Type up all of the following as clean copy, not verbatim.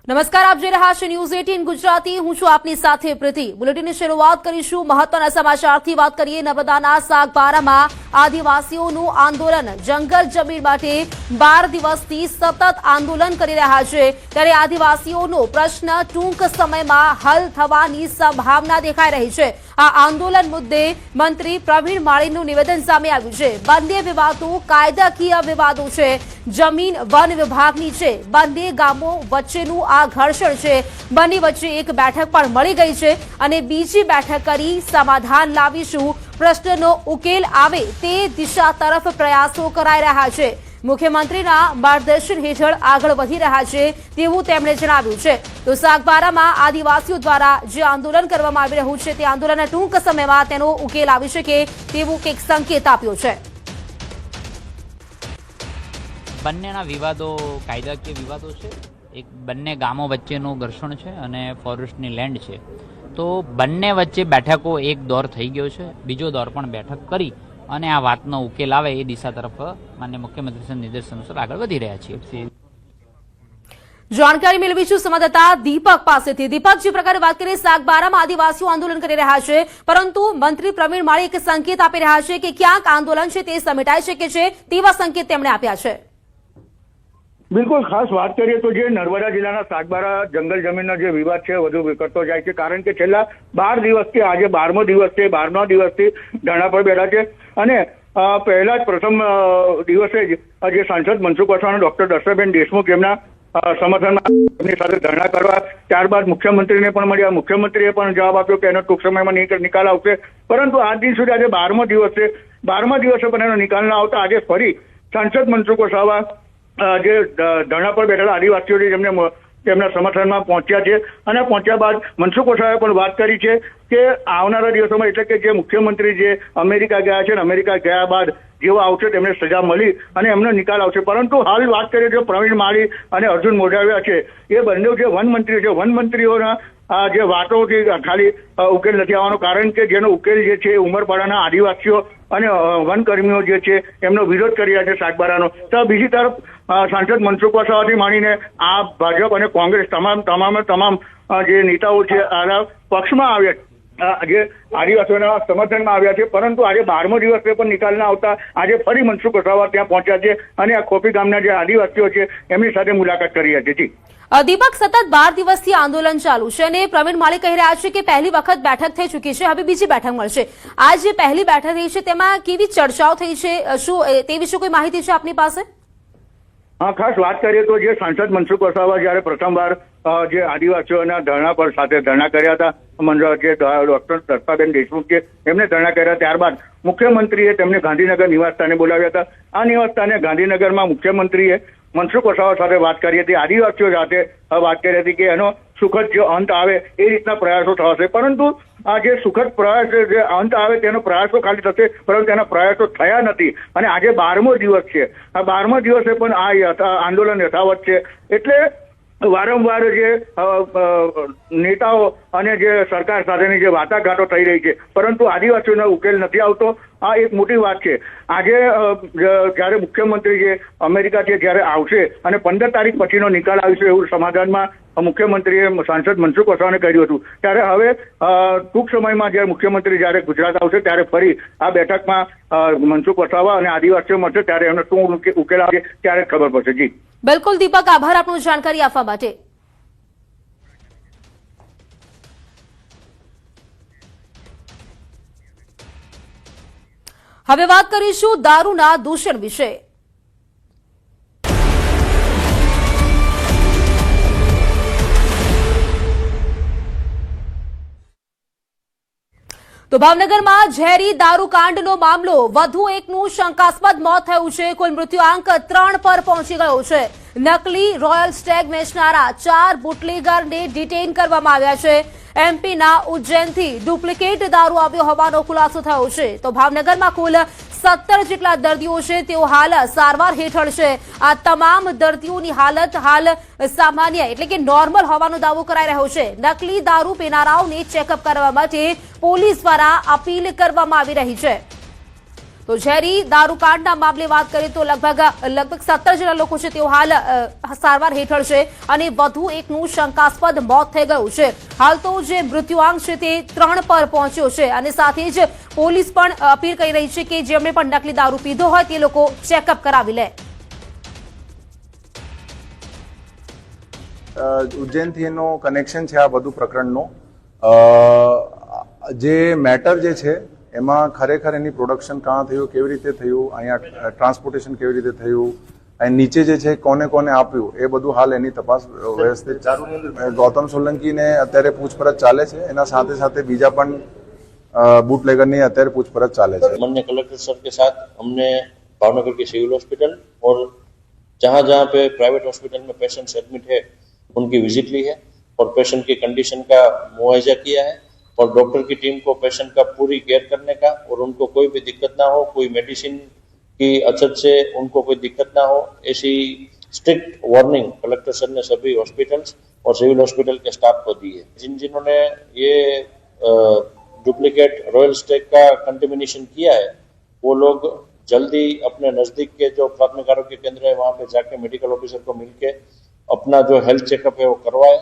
નમસ્કાર, આપ જોઈ રહ્યા છો ન્યૂઝ 18 ગુજરાતી। હું છું આપની સાથે પ્રીતિ। બુલેટિનની શરૂઆત કરીશું મહત્વના સમાચારથી। વાત કરીએ નર્મદાના સાગબારામાં આદિવાસીઓનું આંદોલન। જંગલ જમીન માટે 12 દિવસથી સતત આંદોલન કરી રહ્યા છે, ત્યારે આદિવાસીઓનો પ્રશ્ન ટૂંક સમયમાં હલ થવાની સંભાવના દેખાઈ રહી છે। આ આંદોલન મુદ્દે મંત્રી પ્રવીણ માળીનું નિવેદન સામે આવ્યું છે। બંને વિવાદો કાયદાકીય વિવાદો છે, જમીન વન વિભાગની છે। બંને ગામો વચ્ચેનું આ ઘર્ષણ છે। બંને વચ્ચે એક બેઠક પણ મળી ગઈ છે અને બીજી બેઠક કરી સમાધાન લાવીશું, પ્રશ્નનો ઉકેલ આવે તે દિશા તરફ પ્રયાસો કરાઈ રહ્યા છે। મુખ્યમંત્રીના માર્ગદર્શન હેઠળ આગળ વધી રહ્યા છે તેવું તેમણે જણાવ્યું છે। તો સાગબારામાં આદિવાસીઓ દ્વારા જે આંદોલન કરવામાં આવી રહ્યું છે તે આંદોલનના ટૂંક સમયમાં તેનો ઉકેલ આવી શકે તેવું કંઈક સંકેત આપ્યો છે। બંનેના વિવાદો કાયદાકીય વિવાદો છે। એક બંને ગામો વચ્ચેનું ઘર્ષણ છે અને ફોરેસ્ટની લેન્ડ છે, તો બંને વચ્ચે બેઠકો એક દોર થઈ ગયો છે, બીજો દોર પણ બેઠક કરી અને આ વાતનો ઉકેલ આવે એ દિશા તરફ માનનીય મુખ્યમંત્રીના નિર્દેશ અનુસાર આગળ વધી રહ્યા છીએ। જાણકારી મેળવીશું સંવાદદાતા દીપક પાસેથી। દીપક, જે પ્રકારે વાત કરીએ સાગબારામાં આદિવાસીઓ આંદોલન કરી રહ્યા છે, પરંતુ મંત્રી પ્રવીણ માળી એક સંકેત આપી રહ્યા છે કે ક્યાંક આંદોલન છે તે સમેટાઈ શકે છે તેવા સંકેત તેમણે આપ્યા છે। બિલકુલ, ખાસ વાત કરીએ તો જે નર્મદા જિલ્લાના સાગબારા જંગલ જમીનનો જે વિવાદ છે વધુ વિકળતો જાય છે, કારણ કે છેલ્લા 12 દિવસથી આજે 12મો દિવસ છે। 12મા દિવસથી ધરણા પર બેઠા છે અને પહેલા જ પ્રથમ દિવસે જ જે સાંસદ મનસુખ વસાવા, ડોક્ટર દર્શનાબેન દેશમુખ એમના સમર્થનમાં એમની સાથે ધરણા કરવા, ત્યારબાદ મુખ્યમંત્રીને પણ મળ્યા। મુખ્યમંત્રીએ પણ જવાબ આપ્યો કે એનો ટૂંક સમયમાં નિકાલ આવશે, પરંતુ આજ દિન સુધી આજે 12મો દિવસ છે, 12મા દિવસે પણ એનો નિકાલ ના આવતા આજે ફરી સાંસદ મનસુખ વસાવા જે ધરણા પર બેઠેલા આદિવાસીઓ જેમને તેમના સમર્થનમાં પહોંચ્યા છે અને પહોંચ્યા બાદ મનસુખ વસાવાએ પણ વાત કરી છે કે આવનારા દિવસોમાં, એટલે કે જે મુખ્યમંત્રી જે અમેરિકા ગયા છે અને અમેરિકા ગયા બાદ જેવો આવશે તેમને સજા મળી અને એમનો નિકાલ આવશે। પરંતુ હાલ વાત કરીએ તો પ્રવીણ માળી અને અર્જુન મોઢવાડિયા છે, એ બંને જે વનમંત્રીઓ છે, વનમંત્રીઓના આ જે વાતોથી ખાલી ઉકેલ નથી આવવાનો, કારણ કે જેનો ઉકેલ જે છે ઉમરપાડાના આદિવાસીઓ અને વનકર્મીઓ જે છે એમનો વિરોધ કરી રહ્યા છે સાગબારાનો। તો બીજી તરફ સાંસદ મનસુખ વસાવાથી માંડીને આ ભાજપ અને કોંગ્રેસ તમામ જે નેતાઓ છે આના પક્ષમાં આવ્યા, જે આદિવાસીઓના સમર્થનમાં આવ્યા છે, પરંતુ આજે 12મો દિવસ પણ નિકાલ ના આવતા આજે ફરી મનસુખ વસાવા ત્યાં પહોંચ્યા છે અને આ ખોપી ગામના જે આદિવાસીઓ છે એમની સાથે મુલાકાત કરી હતી। જી દીપક, સતત 12 દિવસથી આંદોલન ચાલુ છે અને પ્રવીણ માળી કહી રહ્યા છે કે પહેલી વખત બેઠક થઈ ચૂકી છે, હવે બીજી બેઠક મળશે। આ જે પહેલી બેઠક થઈ છે તેમાં કેવી ચર્ચાઓ થઈ છે, શું તે વિશે કોઈ માહિતી છે આપની પાસે? હા, ખાસ વાત કરીએ તો જે સાંસદ મનસુખ વસાવા જયારે પ્રથમવાર જે આદિવાસીઓના ધરણા પર સાથે ધરણા કર્યા હતા, જે ડોક્ટર દર્શનાબેન દેશમુખ છે એમને ધરણા કર્યા, ત્યારબાદ મુખ્યમંત્રીએ તેમને ગાંધીનગર નિવાસસ્થાને બોલાવ્યા હતા। આ નિવાસસ્થાને ગાંધીનગરમાં મુખ્યમંત્રીએ મનસુખ વસાવા સાથે વાત કરી હતી, આદિવાસીઓ સાથે વાત કરી હતી કે એનો સુખદ જે અંત આવે એ રીતના પ્રયાસો થશે, પરંતુ આ જે સુખદ પ્રયાસ જે અંત આવે તેનો પ્રયાસો ખાલી થશે, પરંતુ તેના પ્રયાસો થયા નથી અને આજે 12મો દિવસ છે। આ 12મા દિવસે પણ આ આંદોલન યથાવત છે, એટલે વારંવાર જે નેતાઓ અને જે સરકાર સાથેની જે વાટાઘાટો થઈ રહી છે, પરંતુ આદિવાસીઓનો ઉકેલ નથી આવતો। આ એક મોટી વાત છે। આજે જયારે મુખ્યમંત્રી જે અમેરિકાથી જયારે આવશે અને 15 તારીખ પછીનો નિકાલ આવશે એવું સમાધાનમાં મુખ્યમંત્રીએ સાંસદ મનસુખ વસાવાને કહ્યું હતું, ત્યારે હવે ટૂંક સમયમાં જયારે મુખ્યમંત્રી જયારે ગુજરાત આવશે ત્યારે ફરી આ બેઠકમાં મનસુખ વસાવા અને આદિવાસીઓ મળશે, ત્યારે એમનો શું ઉકેલ આવે ત્યારે ખબર પડશે। જી બિલકુલ દીપક, આભાર આપનું જાણકારી આપવા માટે। હવે વાત કરીશું દારૂના દૂષણ વિશે। તો ભાવનગરમાં ઝેરી દારૂકાંડનો મામલો, વધુ એકનું શંકાસ્પદ મોત થયું છે। કુલ મૃત્યુઆંક 3 પર પહોંચી ગયો છે। નકલી રોયલ સ્ટેગ વેચનારા 4 બુટલેગરને ડિટેઇન કરવામાં આવ્યા છે। એમપીના ઉજ્જૈનથી ડુપ્લિકેટ દારૂ આવ્યો હોવાનો ખુલાસો થયો છે। તો ભાવનગરમાં કુલ 17 જેટલા દર્દીઓ છે, તેઓ હાલ સારવાર હેઠળ છે। આ તમામ દર્દીઓની હાલત હાલ સામાન્ય એટલે કે નોર્મલ હોવાનો દાવો કરાઈ રહ્યો છે। નકલી દારૂ પીનારાઓને ચેકઅપ કરવા માટે પોલીસ દ્વારા અપીલ કરવામાં આવી રહી છે। તો ઝેરી દારૂકાંડના મામલે વાત કરીએ તો લગભગ 17 જેટલા લોકો છે તેઓ હાલ સારવાર હેઠળ છે અને વધુ એકનું શંકાસ્પદ મોત થઈ ગયું છે. હાલ તો જે મૃત્યુઆંક છે તે 3 પર પહોંચ્યો છે અને સાથે જ પોલીસ પણ અપીલ કરી રહી છે કે જેમણે પણ નકલી દારૂ પીધો હોય તે લોકો ચેકઅપ કરાવી લે. ઉજ્જૈનથી એનો કનેક્શન છે આ બધું પ્રકરણનો. જે મેટર જે છે એમાં ખરેખર એની પ્રોડક્શન ક્યાં થયું, કેવી રીતે થયું, અહીંયા ટ્રાન્સપોર્ટેશન કેવી રીતે થયું, અને નીચે જે છે કોને કોને આપ્યું, એ બધું હાલ એની તપાસ વ્યવસ્થિત ચાલુ. ગૌતમ સોલંકીને અત્યારે પૂછપરછ ચાલે છે, એના સાથે સાથે બીજા પણ बूटलेगरनी અત્યારે પૂછપરછ ચાલે છે. माननीय कलेक्टर सर के साथ हमने भावनगर के सिविल हॉस्पिटल और जहां जहां पे प्राइवेट हॉस्पिटल में पेशेंट्स एडमिट है उनकी विजिट ली है और पेशेंट की कंडीशन का मुआयजा किया है और डॉक्टर की टीम को पेशेंट का पूरी केयर करने का और उनको कोई भी दिक्कत ना हो, कोई मेडिसिन की अछत से उनको कोई दिक्कत ना हो, ऐसी स्ट्रिक्ट वार्निंग कलेक्टर सर ने सभी हॉस्पिटल्स और सिविल हॉस्पिटल के स्टाफ को दी है. जिन्होंने ये डुप्लीकेट रॉयल स्टेक का कंटेमिनेशन किया है वो लोग जल्दी अपने नजदीक के जो प्राथमिक आरोग्य केंद्र है वहां पे जाके मेडिकल ऑफिसर को मिलके अपना जो हेल्थ चेकअप है वो करवाए,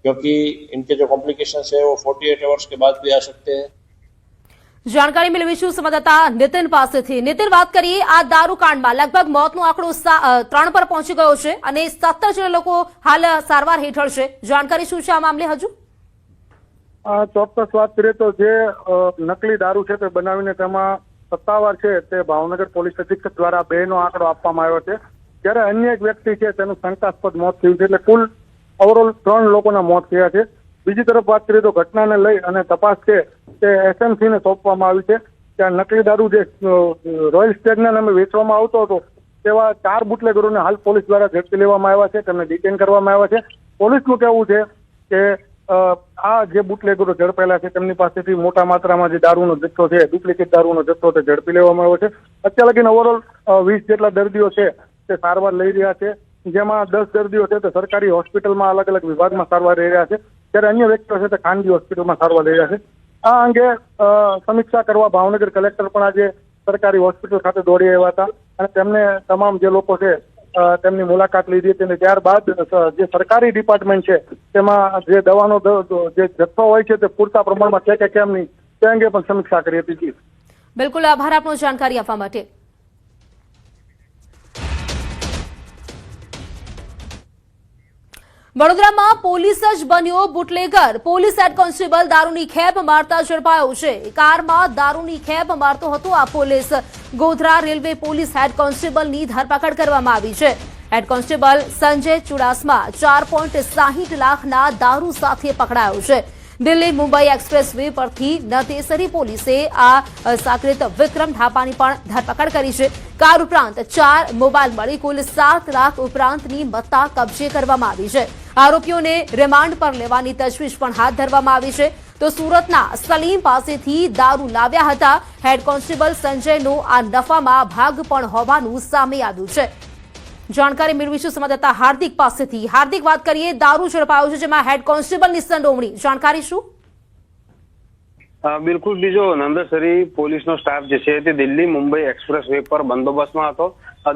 क्योंकि इनके जो कॉम्प्लिकेशंस है वो 48 आवर्स के बाद भी आ सकते हैं. જાણકારી મેળવીશું સંવાદદાતા નીતિન પાસેથી. નીતિન, વાત કરીએ આ દારૂકાંડમાં લગભગ મોતનો આંકડો 3 પર પહોંચી ગયો છે અને 17 જેટલા લોકો હાલ સારવાર હેઠળ છે. જાણકારી શું છે આ મામલે હજુ? ચોક્કસ વાત કરીએ તો જે નકલી દારૂ છે તે બનાવીને તેમાં સત્તાવાર છે તે ભાવનગર પોલીસ અધિક્ષક દ્વારા 2 નો આંકડો આપવામાં આવ્યો છે, જ્યારે અન્ય એક વ્યક્તિ છે તેનું શંકાસ્પદ મોત થયું છે, એટલે કુલ ઓવરઓલ 3 લોકોના મોત થયા છે. બીજી તરફ વાત કરીએ તો ઘટનાને લઈ અને તપાસ છે તે એસએમસી ને સોંપવામાં આવી છે. ત્યાં નકલી દારૂ જે રોયલ સ્ટેગના નામે વેચવામાં આવતો હતો તેવા 4 બુટલેગરોને હાલ પોલીસ દ્વારા ઝડપી લેવામાં આવ્યા છે, તેમને ડિટેન કરવામાં આવ્યા છે. પોલીસનું કહેવું છે કે આ જે બુટલેગરો ઝડપાયેલા છે તેમની પાસેથી મોટા માત્રામાં જે દારૂનો જથ્થો છે, ડુપ્લિકેટ દારૂનો જથ્થો તે ઝડપી લેવામાં આવ્યો છે. અત્યાર લગીને ઓવરઓલ 20 જેટલા દર્દીઓ છે તે સારવાર લઈ રહ્યા છે, જેમાં 10 દર્દીઓ છે તે સરકારી હોસ્પિટલમાં અલગ અલગ વિભાગમાં સારવાર લઈ રહ્યા છે, જ્યારે અન્ય વ્યક્તિઓ છે તે ખાનગી હોસ્પિટલમાં સારવાર લઈ રહ્યા છે. આ અંગે સમીક્ષા કરવા ભાવનગર કલેક્ટર પણ આજે સરકારી હોસ્પિટલ ખાતે દોડી આવ્યા હતા અને તેમને તમામ જે લોકો છે તેમની મુલાકાત લીધી હતી અને ત્યારબાદ જે સરકારી ડિપાર્ટમેન્ટ છે તેમાં જે દવાનો જે જથ્થો હોય છે તે પૂરતા પ્રમાણમાં છે કે કેમ નહીં તે અંગે પણ સમીક્ષા કરી હતી. બિલકુલ, આભાર આપનો જાણકારી આપવા માટે. વડોદરામાં પોલીસ જ બન્યો બુટલેગર. પોલીસ હેડ કોન્સ્ટેબલ દારૂની ખેપ મારતા ઝડપાયો છે. કારમાં દારૂની ખેપ મારતો હતો આ police. Godhra railway police head કોન્સ્ટેબલની ધરપકડ કરવામાં આવી છે. હેડ કોન્સ્ટેબલ સંજય ચુડાસમા 4.60 લાખના દારૂ સાથે પકડાયો છે. દિલ્હી મુંબઈ એક્સપ્રેસ વે પરથી નતેસરી પોલીસે આ સાકરેત વિક્રમ ઢાપાની પણ ધરપકડ કરી છે. કાર ઉપરાંત 4 મોબાઈલ મળી કુલ 7 લાખ ઉપરાંતની મત્તા કબજે કરવામાં આવી છે. આરોપીઓને રિમાન્ડ પર લેવાની તજવીજ પણ હાથ ધરવામાં આવી છે. તો સુરતના સલીમ પાસેથી દારૂ લાવ્યા હતા. હેડ કોન્સ્ટેબલ સંજયનો આ નફામાં ભાગ પણ હોવાનું સામે આવ્યું છે. જાણકારી મેળવીશું સંવાદદાતા હાર્દિક પાસેથી. હાર્દિક, વાત કરીએ દારૂ ઝડપાયો છે જેમાં હેડ કોન્સ્ટેબલની સંડોવણી, જાણકારી શું? બિલકુલ, બીજો નંદસરી પોલીસનો સ્ટાફ જે છે તે દિલ્હી મુંબઈ એક્સપ્રેસ વે પર બંદોબસ્તમાં હતો.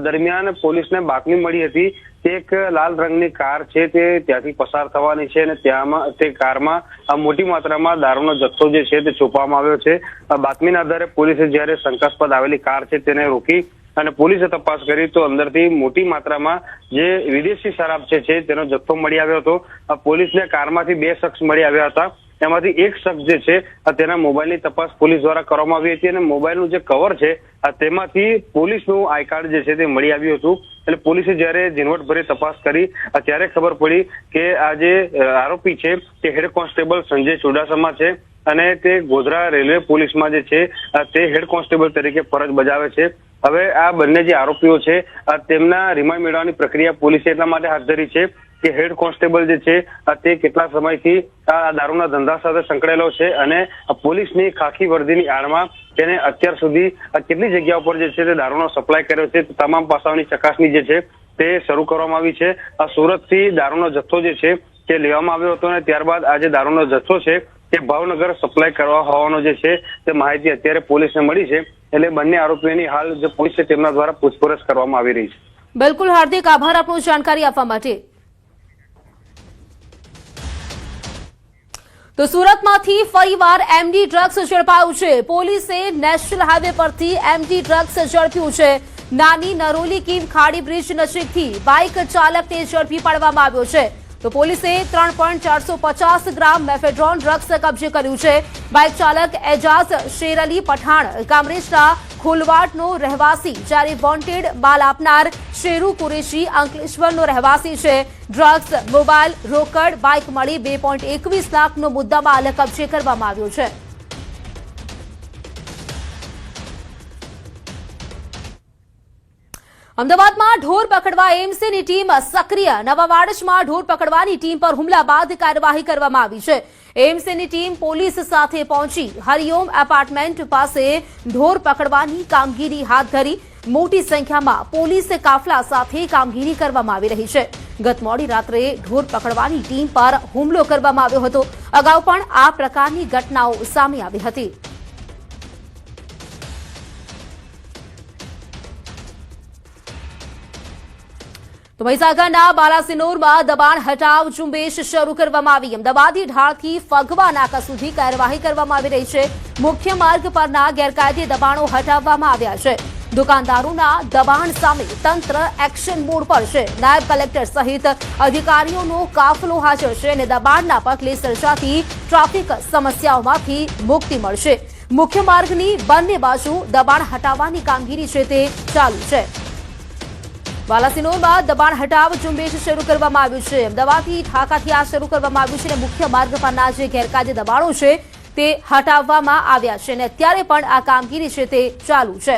દરમિયાન પોલીસને બાતમી મળી હતી કે એક લાલ રંગની કાર છે તે ત્યાંથી પસાર થવાની છે અને ત્યાંમાં તે કારમાં મોટી માત્રામાં દારૂનો જથ્થો જે છે તે છુપાવવામાં આવ્યો છે. બાતમીના આધારે પોલીસે જ્યારે શંકાસ્પદ આવેલી કાર છે તેને રોકી અને પોલીસે તપાસ કરી તો અંદરથી મોટી માત્રામાં જે વિદેશી શરાબ છે તેનો જથ્થો મળી આવ્યો હતો. પોલીસને કારમાંથી 2 શખ્સ મળી આવ્યા હતા. એમાંથી એક શખ્સ જે છે તેના મોબાઈલની તપાસ પોલીસ દ્વારા કરવામાં આવી હતી અને મોબાઈલનું જે કવર છે તેમાંથી પોલીસનું આઈ કાર્ડ જે છે તે મળી આવ્યું હતું. એટલે પોલીસે જ્યારે ઝીણવટભરી તપાસ કરી ત્યારે ખબર પડી કે આ જે આરોપી છે તે હેડ કોન્સ્ટેબલ સંજય ચુડાસમા છે અને તે ગોધરા રેલવે પોલીસમાં જે છે તે હેડ કોન્સ્ટેબલ તરીકે ફરજ બજાવે છે. હવે આ બંને જે આરોપીઓ છે તેમના રિમાન્ડ મેળવવાની પ્રક્રિયા પોલીસે એટલા માટે હાથ ધરી છે કે હેડ કોન્સ્ટેબલ જે છે તે કેટલા સમયથી આ દારૂના ધંધા સાથે સંકળાયેલો છે અને પોલીસની ખાખી વર્દીની આડમાં તેને અત્યાર સુધી કેટલી જગ્યાઓ પર જે છે તે દારૂનો સપ્લાય કર્યો છે તમામ પાસાઓની ચકાસણી જે છે તે શરૂ કરવામાં આવી છે. આ સુરતથી દારૂનો જથ્થો જે છે તે લેવામાં આવ્યો હતો અને ત્યારબાદ આ જે દારૂનો જથ્થો છે તે ભાવનગર સપ્લાય કરવા હોવાનો જે છે તે માહિતી અત્યારે પોલીસને મળી છે. એટલે બંને આરોપીઓની હાલ જે પોલીસ છે તેમના દ્વારા પૂછપરછ કરવામાં આવી રહી છે. બિલકુલ હાર્દિક આભાર આપનો જાણકારી આપવા માટે. તો સુરતમાંથી ફરીવાર એમડી ડ્રગ્સ ઝડપાયું છે. પોલીસે નેશનલ હાઈવે પરથી એમડી ડ્રગ્સ ઝડપ્યું છે. નાની નરોલી કીમ ખાડી બ્રિજ નજીકથી બાઇક ચાલકને ઝડપી પાડવામાં આવ્યો છે. તો પોલીસે 3.450 ગ્રામ મેફેડ્રોન ડ્રગ્સ કબજે કર્યું છે. બાઇક ચાલક એજાઝ શેરઅલી પઠાણ કામરેજના ખોલવાડનો રહેવાસી, જ્યારે વોન્ટેડ માલ આપનાર શેરુ કુરેશી અંકલેશ્વરનો રહેવાસી છે. ડ્રગ્સ, મોબાઈલ, રોકડ, બાઇક મળી 2.21 લાખનો મુદ્દામાલ કબજે કરવામાં આવ્યો છે. અમદાવાદમાં ઢોર પકડવા એમસીની ટીમ સક્રિય. નવા વાડજમાં ઢોર પકડવાની ટીમ પર હુમલા બાદ કાર્યવાહી કરવામાં આવી છે. એમસીની ટીમ પોલીસ સાથે પહોંચી હરિઓમ એપાર્ટમેન્ટ પાસે ઢોર પકડવાની કામગીરી હાથ ધરી. મોટી સંખ્યામાં પોલીસ કાફલા સાથે કામગીરી કરવામાં આવી રહી છે. ગત મોડી રાત્રે ઢોર પકડવાની ટીમ પર હુમલો કરવામાં આવ્યો હતો. અગાઉ પણ આ પ્રકારની ઘટનાઓ સામે આવી હતી. તો મહીસાગરના બાલાસિનોરમાં દબાણ હટાવ ઝુંબેશ શરૂ કરવામાં આવી. અમદાવાદી ઢાળથી ફગવા નાકા સુધી કાર્યવાહી કરવામાં આવી રહી છે. મુખ્ય માર્ગ પરના ગેરકાયદે દબાણો હટાવવામાં આવ્યા છે. દુકાનદારોના દબાણ સામે તંત્ર એક્શન મોડ પર છે. નાયબ કલેક્ટર સહિત અધિકારીઓનો કાફલો હાજર છે અને દબાણના પગલે સર્જાતી ટ્રાફિક સમસ્યાઓમાંથી મુક્તિ મળશે. મુખ્ય માર્ગની બંને બાજુ દબાણ હટાવવાની કામગીરી છે તે ચાલુ છે. બાલાસિનોરમાં દબાણ હટાવ ઝુંબેશ શરૂ કરવામાં આવ્યું છે. અમદાવાદથી ઢાકાથી આ શરૂ કરવામાં આવ્યું છે અને મુખ્ય માર્ગ પરના જે ગેરકાયદે દબાણો છે તે હટાવવામાં આવ્યા છે અને અત્યારે પણ આ કામગીરી છે તે ચાલુ છે.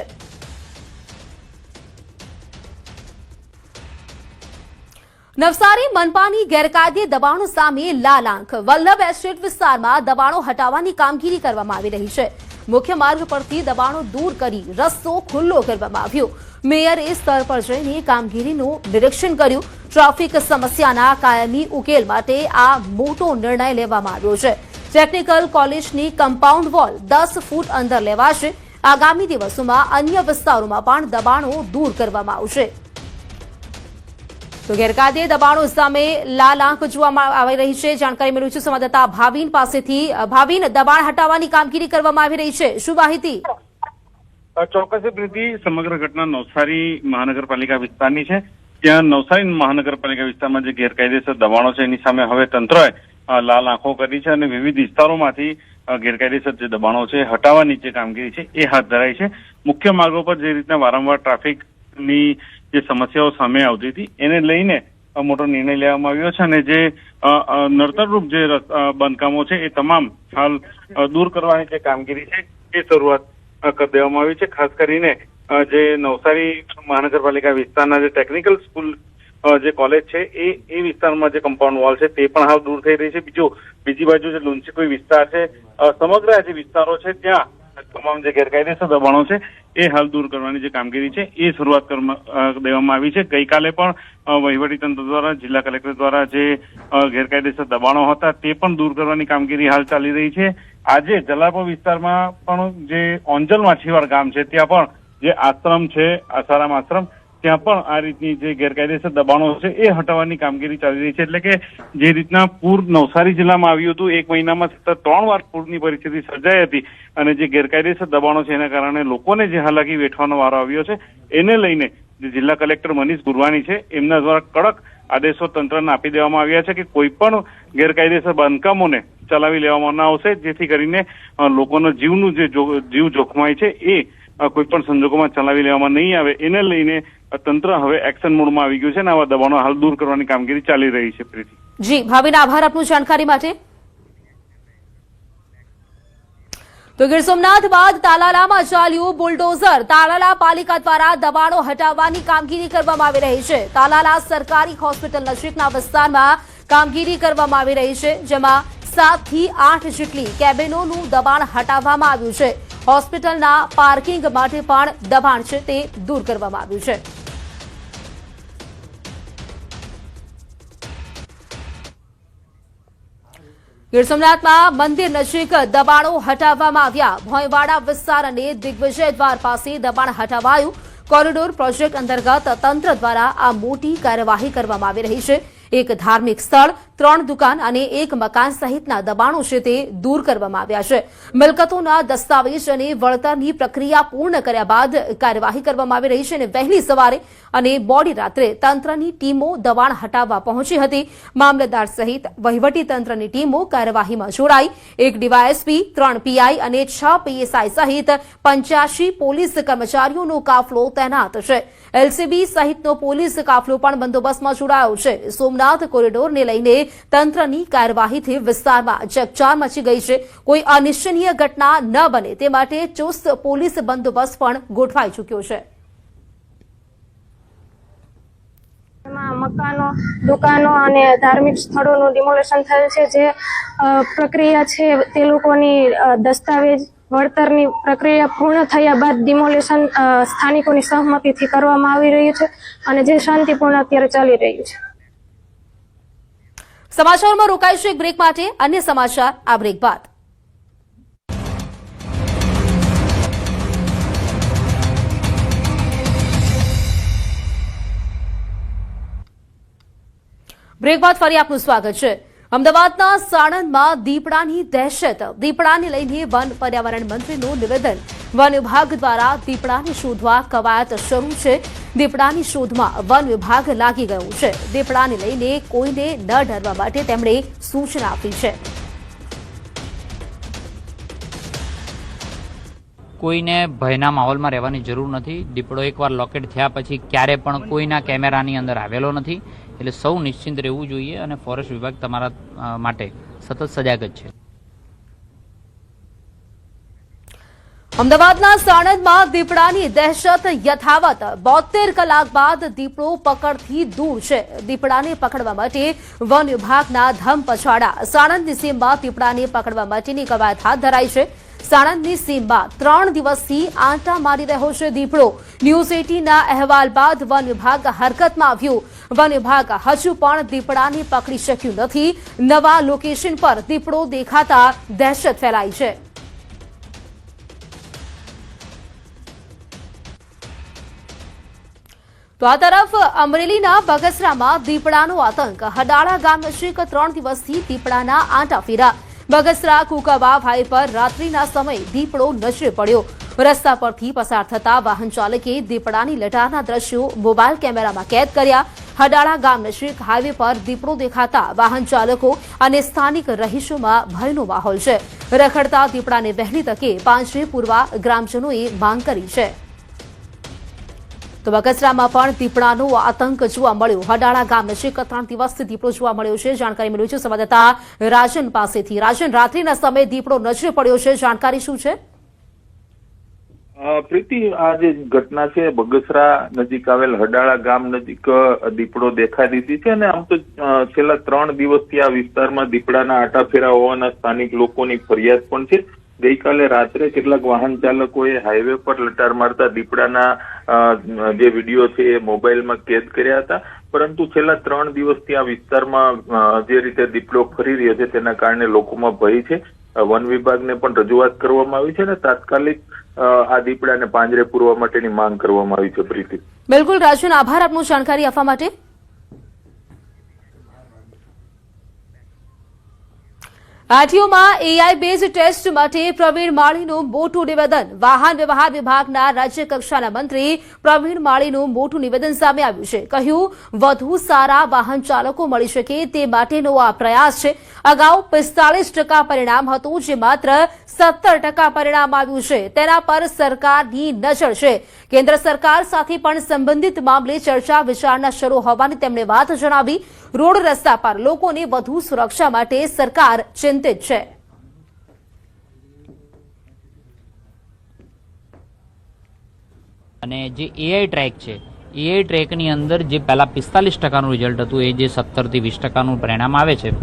નવસારી મનપાની ગેરકાયદે દબાણો સામે લાલ આંખ. વલ્લભ એસ્ટેટ વિસ્તારમાં દબાણો હટાવવાની કામગીરી કરવામાં આવી રહી છે. મુખ્ય માર્ગ પરથી દબાણો દૂર કરી રસ્તો ખુલ્લો કરવામાં આવ્યો. મેયરે સ્તર પર જઈને કામગીરીનું નિરીક્ષણ કર્યું. ટ્રાફિક સમસ્યાના કાયમી ઉકેલ માટે આ મોટો નિર્ણય લેવામાં આવ્યો છે. ટેકનિકલ કોલેજની કમ્પાઉન્ડ વોલ 10 ફૂટ અંદર લેવાશે. આગામી દિવસોમાં અન્ય વિસ્તારોમાં પણ દબાણો દૂર કરવામાં આવશે. તો ગેરકાયદે દબાણો સામે લાલ આંખ જોવામાં આવી રહી છે. જાણકારી મેળવી છે સંવાદદાતા ભાવિન પાસેથી. ભાવિન, દબાણ હટાવવાની કામગીરી કરવામાં આવી રહી છે, શું માહિતી? ચોક્કસ પ્રીતિ, સમગ્ર ઘટના નવસારી મહાનગરપાલિકા વિસ્તારની છે. ત્યાં નવસારી મહાનગરપાલિકા વિસ્તારમાં જે ગેરકાયદેસર દબાણો છે એની સામે હવે તંત્રએ લાલ આંખો કરી છે અને વિવિધ વિસ્તારોમાંથી ગેરકાયદેસર જે દબાણો છે હટાવવાની જે કામગીરી છે એ હાથ ધરાઈ છે. મુખ્ય માર્ગો પર જે રીતના વારંવાર ટ્રાફિકની જે સમસ્યાઓ સામે આવતી હતી એને લઈને મોટો નિર્ણય લેવામાં આવ્યો છે અને જે નડતરરૂપ જે બાંધકામો છે એ તમામ હાલ દૂર કરવાની જે કામગીરી છે એ શરૂઆત કરી દેવામાં આવી છે. ખાસ કરીને જે નવસારી મહાનગરપાલિકા વિસ્તારના જે ટેકનિકલ સ્કૂલ જે કોલેજ છે એ વિસ્તારમાં જે કમ્પાઉન્ડ વોલ છે તે પણ હાલ દૂર થઈ રહી છે. બીજી બાજુ જે લુન્સીકોઈ વિસ્તાર છે, સમગ્ર આ જે વિસ્તારો છે ત્યાં તમામ જે ગેરકાયદેસર દબાણો છે એ હાલ દૂર કરવાની જે કામગીરી છે એ શરૂઆત દેવામાં આવી છે. ગઈકાલે પણ વહીવટીતંત્ર દ્વારા, જિલ્લા કલેક્ટર દ્વારા જે ગેરકાયદેસર દબાણો હતા તે પણ દૂર કરવાની કામગીરી હાલ ચાલી રહી છે. આજે જલાપુર વિસ્તારમાં પણ જે ઓંજલ માછીવાડ ગામ છે ત્યાં પણ જે આશ્રમ છે, આસારામ આશ્રમ, ત્યાં પણ આ રીતની જે ગેરકાયદેસર દબાણો છે એ હટાવવાની કામગીરી ચાલી રહી છે. એટલે કે જે રીતના પૂર નવસારી જિલ્લામાં આવ્યું હતું, એક મહિનામાં સતત 3 વાર પૂરની પરિસ્થિતિ સર્જાઈ હતી અને જે ગેરકાયદેસર દબાણો છે એના કારણે લોકોને જે હાલાકી વેઠવાનો વારો આવ્યો છે એને લઈને જે જિલ્લા કલેક્ટર મનીષ ગુરવાની છે એમના દ્વારા કડક આદેશો તંત્રને આપી દેવામાં આવ્યા છે કે કોઈ પણ ગેરકાયદેસર બાંધકામોને ચલાવી લેવામાં ન આવશે, જેથી કરીને લોકોનો જીવ જોખમાય છે એ કોઈ પણ સંજોગોમાં ચલાવી લેવામાં નહીં આવે. એને લઈને તંત્ર હવે એક્શન મોડમાં આવી ગયું છે અને આવા દબાણો હાલ દૂર કરવાની કામગીરી ચાલી રહી છે. પ્રીતિ જી, ભાવિન, આભાર આપનું જાણકારી માટે. તો ગીર સોમનાથ બાદ તાલાલામાં ચાલ્યું બુલડોઝર. તાલાલા પાલિકા દ્વારા દબાણો હટાવવાની કામગીરી કરવામાં આવી રહી છે. તાલાલા સરકારી હોસ્પિટલ નજીકના વિસ્તારમાં કામગીરી કરવામાં આવી રહી છે, જેમાં 7 થી 8 જેટલી કેબિનોનું દબાણ હટાવવામાં આવ્યું છે. હોસ્પિટલના પાર્કિંગ માટે પણ દબાણ છે તે દૂર કરવામાં આવ્યું છે. ગીર સોમનાથમાં મંદિર નજીક દબાણો હટાવવામાં આવ્યા. ભોંયવાડા વિસ્તાર અને દિગ્વિજય દ્વાર પાસે દબાણ હટાવાયું. કોરિડોર પ્રોજેક્ટ અંતર્ગત તંત્ર દ્વારા આ મોટી કાર્યવાહી કરવામાં આવી રહી છે. એક ધાર્મિક સ્થળ, 3 દુકાન અને 1 મકાન સહિતના દબાણો છે તે દૂર કરવામાં આવ્યા છે. મિલકતોના દસ્તાવેજ અને વળતરની પ્રક્રિયા પૂર્ણ કર્યા બાદ કાર્યવાહી કરવામાં આવી રહી છે અને વહેલી સવારે અને મોડી રાત્રે તંત્રની ટીમો દબાણ હટાવવા પહોંચી હતી. મામલતદાર સહિત વહીવટી તંત્રની ટીમો કાર્યવાહીમાં જોડાઈ. 1 ડીવાયએસપી, 3 પીઆઈ અને 6 પીએસઆઈ સહિત 85 પોલીસ કર્મચારીઓનો કાફલો તૈનાત છે. એલસીબી સહિતનો પોલીસ કાફલો પણ બંદોબસ્તમાં જોડાયો છે. સોમનાથ કોરિડોરને લઈને તંત્રની કાર્યવાહીથી વિસ્તારમાં ચકચાર મચી ગઈ છે. કોઈ અનિચ્છનીય ઘટના ન બને તે માટે ચુસ્ત પોલીસ બંદોબસ્ત પણ ગોઠવાઈ ચૂક્યો છે. મકાનો, દુકાનો અને ધાર્મિક સ્થળોનું ડિમોલેશન થયેલ છે. જે પ્રક્રિયા છે તે લોકોની દસ્તાવેજ વળતરની પ્રક્રિયા પૂર્ણ થયા બાદ ડિમોલેશન સ્થાનિકોની સહમતિથી કરવામાં આવી રહ્યું છે અને જે શાંતિપૂર્ણ અત્યારે ચાલી રહ્યું છે. સમાચારમાં રોકાઈશું એક બ્રેક માટે. અન્ય સમાચાર આ બ્રેક બાદ. બ્રેક બાદ ફરી આપનું સ્વાગત છે. અમદાવાદના સાણંદમાં દીપડાની દહેશત. દીપડાને લઈને વન પર્યાવરણ મંત્રીનું નિવેદન. વન વિભાગ દ્વારા દીપડાને શોધવા કવાયત શરૂ છે. દીપડાની શોધમાં વન વિભાગ લાગી ગયું છે. દીપડાને લઈને કોઈને ન ડરવા માટે તેમણે સૂચના આપી છે. કોઈને ભયના માહોલમાં રહેવાની જરૂર નથી. દીપડો એકવાર લોકેટ થયા પછી ક્યારે પણ કોઈના કેમેરાની અંદર આવેલો નથી. એટલે સૌ નિશ્ચિંત રહેવું જોઈએ અને ફોરેસ્ટ વિભાગ તમારા માટે સતત સજાગ જ છે. અમદાવાદના સાણંદમાં દીપડાની દહેશત યથાવત. 72 કલાક બાદ દીપડો પકડથી દૂર છે. દીપડાને પકડવા માટે વન વિભાગના ધમપછાડા. સાણંદની સીમમાં દીપડાને પકડવા માટેની કવાયત હાથ ધરાઈ છે. સાણંદની સીમમાં 3 દિવસથી આંટા મારી રહ્યો છે દીપડો. ન્યૂઝ 18ના અહેવાલ બાદ વન વિભાગ હરકતમાં આવ્યું. વન વિભાગ હજુ પણ દીપડાને પકડી શક્યું નથી. નવા લોકેશન પર દીપડો દેખાતા દહેશત ફેલાઈ છે. તો આ તરફ અમરેલીના બગસરામાં દીપડાનો આતંક. હડાળા ગામ નજીક 3 દિવસથી દીપડાના આંટા ફેરા. બગસરા કુકાવાવ હાઈવે પર રાત્રિના સમયે દીપડો નજરે પડ્યો. રસ્તા પરથી પસાર થતા વાહન ચાલકે દીપડાની લટારના દ્રશ્યો મોબાઈલ કેમેરામાં કેદ કર્યા. હડાળા ગામ નજીક હાઈવે પર દીપડો દેખાતા વાહન ચાલકો અને સ્થાનિક રહીશોમાં ભયનો માહોલ છે. રખડતા દીપડાને વહેલી તકે પાંજરે પૂરવા ગ્રામજનોએ માંગ કરી છે. તો બગસરામાં પણ દીપડાનો આતંક જોવા મળ્યો. હડાળા ગામ નજીક 3 દિવસથી દીપડો જોવા મળ્યો છે. જાણકારી મળી છે સંવાદદાતા રાજન પાસેથી. રાજન, રાત્રિના સમયે દીપડો નજરે પડ્યો છે, જાણકારી શું છે? પ્રીતિ, આ જે ઘટના છે બગસરા નજીક આવેલ હડાળા ગામ નજીક દીપડો દેખાઈ દીધી છે અને આમ તો છેલ્લા 3 દિવસથી આ વિસ્તારમાં દીપડાના આટાફેરા હોવાના સ્થાનિક લોકોની ફરિયાદ પણ છે. ગઈકાલે રાત્રે કેટલાક વાહન ચાલકોએ હાઈવે પર લટાર મારતા દીપડાના જે વિડીયો છે એ મોબાઈલમાં કેદ કર્યા હતા. પરંતુ છેલ્લા 3 દિવસથી આ વિસ્તારમાં જે રીતે દીપડો ફરી રહ્યો છે તેના કારણે લોકોમાં ભય છે. વન વિભાગને પણ રજૂઆત કરવામાં આવી છે અને તાત્કાલિક આ દીપડાને પાંજરે પૂરવા માટેની માંગ કરવામાં આવી છે. પ્રીતિ, બિલકુલ રાજન, આભાર આપનું જાણકારી આપવા માટે. આરટીઓમાં એઆઈ બેઝ ટેસ્ટ માટે પ્રવીણ માળીનું મોટું નિવેદન. વાહન વ્યવહાર વિભાગના રાજ્ય કક્ષાના મંત્રી પ્રવીણ માળીનું મોટું નિવેદન સામે આવ્યું છે. કહ્યું, વધુ સારા વાહન ચાલકો મળી શકે તે માટેનો આ પ્રયાસ છે. અગાઉ 45% પરિણામ હતું, જે માત્ર 70% પરિણામ આવ્યું છે. તેના પર સરકારની નજર છે. કેન્દ્ર સરકાર સાથે પણ સંબંધિત મામલે ચર્ચા વિચારણા શરૂ હોવાની તેમણે વાત જણાવી. રોડ રસ્તા પર લોકોને વધુ સુરક્ષા માટે સરકાર ચિંતિત છે. અને જે એઆઈ ટ્રેક છે, એઆઈ ટ્રેકની અંદર જે પહેલાં 45%નું રિઝલ્ટ હતું એ જે 17 થી 20%નું પરિણામ આવે છે,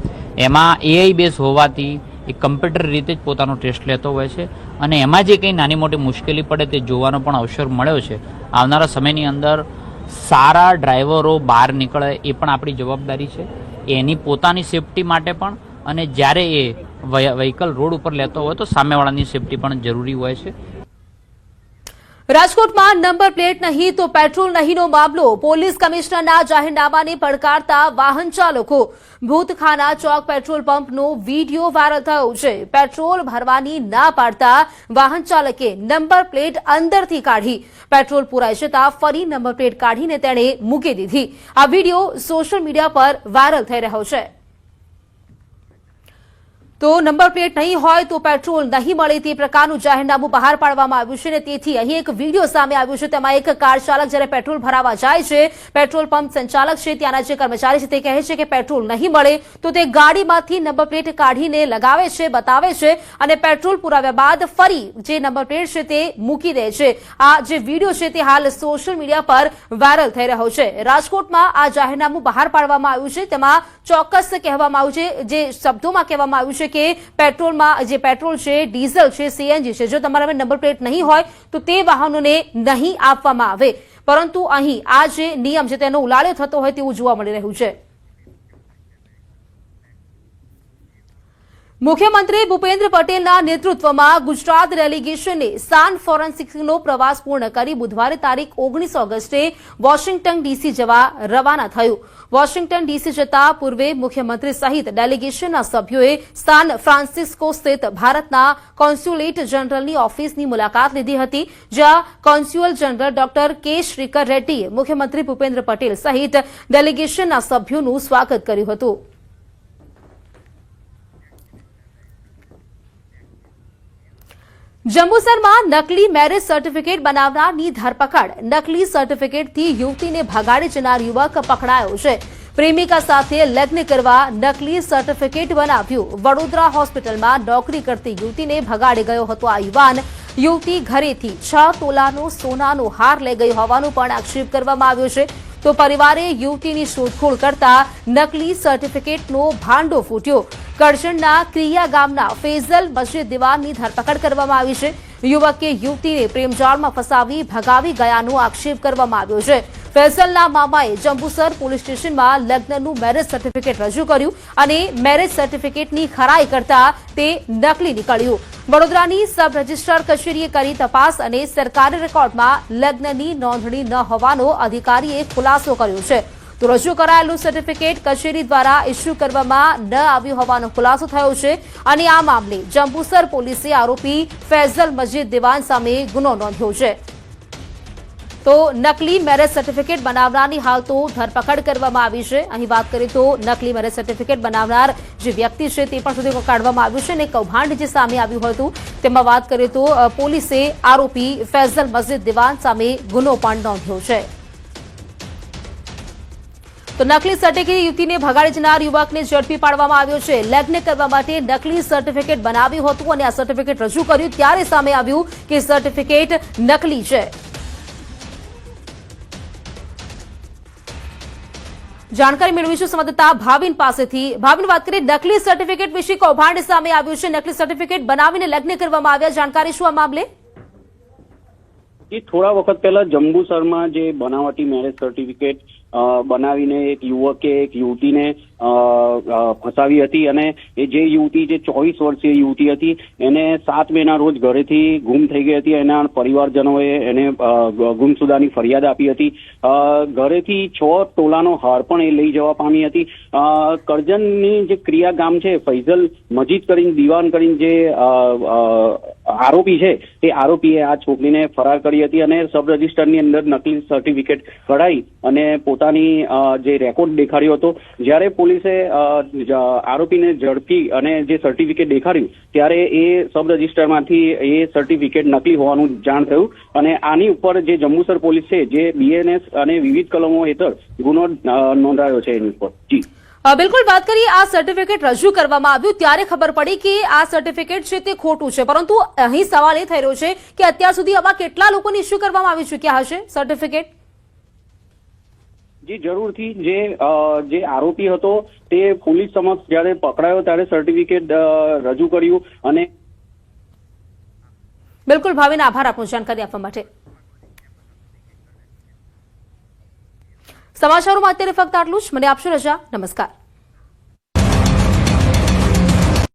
એમાં એઆઈ બેઝ હોવાથી એ કમ્પ્યુટર રીતે જ પોતાનો ટેસ્ટ લેતો હોય છે અને એમાં જે કંઈ નાની મોટી મુશ્કેલી પડે તે જોવાનો પણ અવસર મળ્યો છે. આવનારા સમયની અંદર સારા ડ્રાઈવરો બહાર નીકળે એ પણ આપણી જવાબદારી છે. એની પોતાની સેફટી માટે પણ અને જ્યારે એ વ્હીકલ રોડ ઉપર લેતો હોય તો સામેવાળાની સેફટી પણ જરૂરી હોય છે. રાજકોટમાં નંબર પ્લેટ નહીં તો પેટ્રોલ નહીંનો મામલો પોલીસ કમિશનરના જાહેરનામાને પડકારતા વાહન ચાલકો. ભૂતખાના ચોક પેટ્રોલ પંપનો વીડિયો વાયરલ થયો છે. પેટ્રોલ ભરવાની ના પાડતા વાહન ચાલકે નંબર પ્લેટ અંદરથી કાઢી. પેટ્રોલ પુરાઈ જતા ફરી નંબર પ્લેટ કાઢીને તેણે મૂકી દીધી. આ વીડિયો સોશિયલ મીડિયા પર વાયરલ થઈ રહ્યો છે. તો નંબર પ્લેટ નહીં હોય તો પેટ્રોલ નહીં મળે તે પ્રકારનું જાહેરનામું બહાર પાડવામાં આવ્યું છે અને તેથી અહીં એક વિડીયો સામે આવ્યો છે. તેમાં એક કાર ચાલક જ્યારે પેટ્રોલ ભરાવા જાય છે, પેટ્રોલ પંપ સંચાલક છે ત્યાંના જે કર્મચારી છે તે કહે છે કે પેટ્રોલ નહીં મળે તો તે ગાડીમાંથી નંબર પ્લેટ કાઢીને લગાવે છે, બતાવે છે અને પેટ્રોલ પુરાવ્યા બાદ ફરી જે નંબર પ્લેટ છે તે મૂકી દે છે. આ જે વિડીયો છે તે હાલ સોશિયલ મીડિયા પર વાયરલ થઈ રહ્યો છે. રાજકોટમાં આ જાહેરનામું બહાર પાડવામાં આવ્યું છે. તેમાં ચોક્કસ કહેવામાં આવ્યું છે, જે શબ્દોમાં કહેવામાં આવ્યું છે કે પેટ્રોલમાં જે પેટ્રોલ છે, ડીઝલ છે, સીએનજી છે, જો તમારા નંબર પ્લેટ નહીં હોય તો તે વાહનોને નહીં આપવામાં આવે. પરંતુ અહીં આ જે નિયમ છે તેનો ઉલાળ્યો થતો હોય તેવું જોવા મળી રહ્યું છે. મુખ્યમંત્રી ભૂપેન્દ્ર પટેલના નેતૃત્વમાં ગુજરાત ડેલિગેશને સાન ફોરેન્સિક્સનો પ્રવાસ પૂર્ણ કરી બુધવારે તારીખ 19 ઓગસ્ટે વોશિંગ્ટન ડીસી જવા રવાના થયું. વોશિંગ્ટન ડીસી જતા પૂર્વે મુખ્યમંત્રી સહિત ડેલિગેશનના સભ્યોએ સાન ફ્રાન્સિસ્કો સ્થિત ભારતના કોન્સ્યુલેટ જનરલની ઓફિસની મુલાકાત લીધી હતી, જ્યાં કોન્સ્યુઅલ જનરલ ડોક્ટર કે શ્રીકર રેડ્ડીએ મુખ્યમંત્રી ભૂપેન્દ્ર પટેલ સહિત ડેલિગેશનના સભ્યોનું સ્વાગત કર્યું હતું. જંબુસરમાં નકલી મેરેજ સર્ટિફિકેટ બનાવનારની ધરપકડ. નકલી સર્ટિફિકેટથી યુવતીને ભગાડી જનાર યુવક પકડાયો છે. પ્રેમિકા સાથે લગ્ન કરવા નકલી સર્ટિફિકેટ બનાવ્યું. વડોદરા હોસ્પિટલમાં નોકરી કરતી યુવતીને ભગાડી ગયો હતો આ યુવાન. યુવતી ઘરેથી 6 તોલાનો સોનાનો હાર લઈ ગઈ હોવાનો પણ આક્ષેપ કરવામાં આવ્યો છે. તો પરિવારે યુવતીની શોધખોળ કરતા નકલી સર્ટિફિકેટનો ભાંડો ફૂટ્યો. કરજણના ક્રિયા ગામના ફેઝલ મસ્જિદ દિવાનની ધરપકડ કરવામાં આવી છે. યુવકે યુવતીને પ્રેમજાળમાં ફસાવી ભગાવી ગયાનો આક્ષેપ કરવામાં આવ્યો છે. ફેઝલના મામાએ જંબુસર પોલીસ સ્ટેશનમાં લગ્નનું મેરેજ સર્ટિફિકેટ રજૂ કર્યું અને મેરેજ સર્ટિફિકેટની ખરાઈ કરતા તે નકલી નીકળ્યું. વડોદરાની સબ રજિસ્ટ્રાર કચેરીએ કરી તપાસ અને સરકારી રેકોર્ડમાં લગ્નની નોંધણી ન હોવાનો અધિકારીએ ખુલાસો કર્યો છે. તો રજૂ કરાયેલું સર્ટિફિકેટ કચેરી દ્વારા ઇસ્યુ કરવામાં ન આવ્યું હોવાનો ખુલાસો થયો છે અને આ મામલે જંબુસર પોલીસે આરોપી ફેઝલ મસ્જિદ દિવાન સામે ગુનો નોંધ્યો છે. તો નકલી મેરેજ સર્ટિફિકેટ બનાવનારની હાલ તો ધરપકડ કરવામાં આવી છે. અહીં વાત કરીએ તો નકલી મેરેજ સર્ટિફિકેટ બનાવનાર જે વ્યક્તિ છે તે પણ સુધી કાઢવામાં આવ્યું છે અને કૌભાંડ જે સામે આવ્યું હતું તેમાં વાત કરીએ તો પોલીસે આરોપી ફેઝલ મસ્જિદ દિવાન સામે ગુનો પણ નોંધ્યો છે. તો નકલી સર્ટિફિકેટ યુવતીને ભગાડી જનાર યુવકને ઝડપી પાડવામાં આવ્યો છે. લગ્ન કરવા માટે નકલી સર્ટિફિકેટ બનાવ્યું હતું અને આ સર્ટિફિકેટ રજૂ કર્યું ત્યારે સામે આવ્યું કે સર્ટિફિકેટ નકલી છે. જાણકારી મેળવીશું સંવાદદાતા ભાવિન પાસેથી. ભાવિન, વાત કરીએ નકલી સર્ટિફિકેટ વિશે કૌભાંડ સામે આવ્યું છે. નકલી સર્ટિફિકેટ બનાવીને લગ્ન કરવામાં આવ્યા, જાણકારી શું આ મામલે? થોડા વખત પહેલા જંબુસરમાં જે બનાવટી મેરેજ સર્ટિફિકેટ બનાવીને એક યુવકે એક યુવતીને ફસાવી હતી અને એ જે યુવતી જે 24 વર્ષીય યુવતી હતી એને 7 મેના રોજ ઘરેથી ગુમ થઈ ગઈ હતી. એના પરિવારજનોએ એને ગુમસુદાની ફરિયાદ આપી હતી. ઘરેથી 6 તોલાનો હાર પણ એ લઈ જવા પામી હતી. કરજણની જે ક્રિયા ગામ છે, ફૈઝલ મજીદ કરીને દિવાન કરીને જે આરોપી છે તે આરોપીએ આ છોકરીને ફરાર કરી હતી અને સબ રજિસ્ટરની અંદર નકલી સર્ટિફિકેટ કઢાઈ અને પોતાની જે રેકોર્ડ દેખાડ્યો હતો. જ્યારે પોલીસે આરોપીને ઝડપી અને જે સર્ટિફિકેટ દેખાડ્યું ત્યારે એ સબ રજિસ્ટરમાંથી એ સર્ટિફિકેટ નકલી હોવાનું જાણ થયું અને આની ઉપર જે જંબુસર પોલીસ છે જે બીએનએસ અને વિવિધ કલમો હેઠળ ગુનો નોંધાયો છે એની ઉપર. જી બિલકુલ, વાત કરીએ આ સર્ટિફિકેટ રજૂ કરવામાં આવ્યું ત્યારે ખબર પડી કે આ સર્ટિફિકેટ છે તે ખોટું છે, પરંતુ અહીં સવાલ એ થઈ રહ્યો છે કે અત્યાર સુધી આવા કેટલા લોકોને ઇસ્યુ કરવામાં આવી ચૂક્યા હશે સર્ટિફિકેટ? જી જરૂરથી. જે આરોપી હતો તે પોલીસ સમક્ષ જયારે પકડાયો ત્યારે સર્ટિફિકેટ રજૂ કર્યું અને બિલકુલ ભાવિન, આભાર આપનો જાણકારી આપવા માટે. સમાચારોમાં અત્યારે ફક્ત આટલું જ. મને આપશો રજા. નમસ્કાર.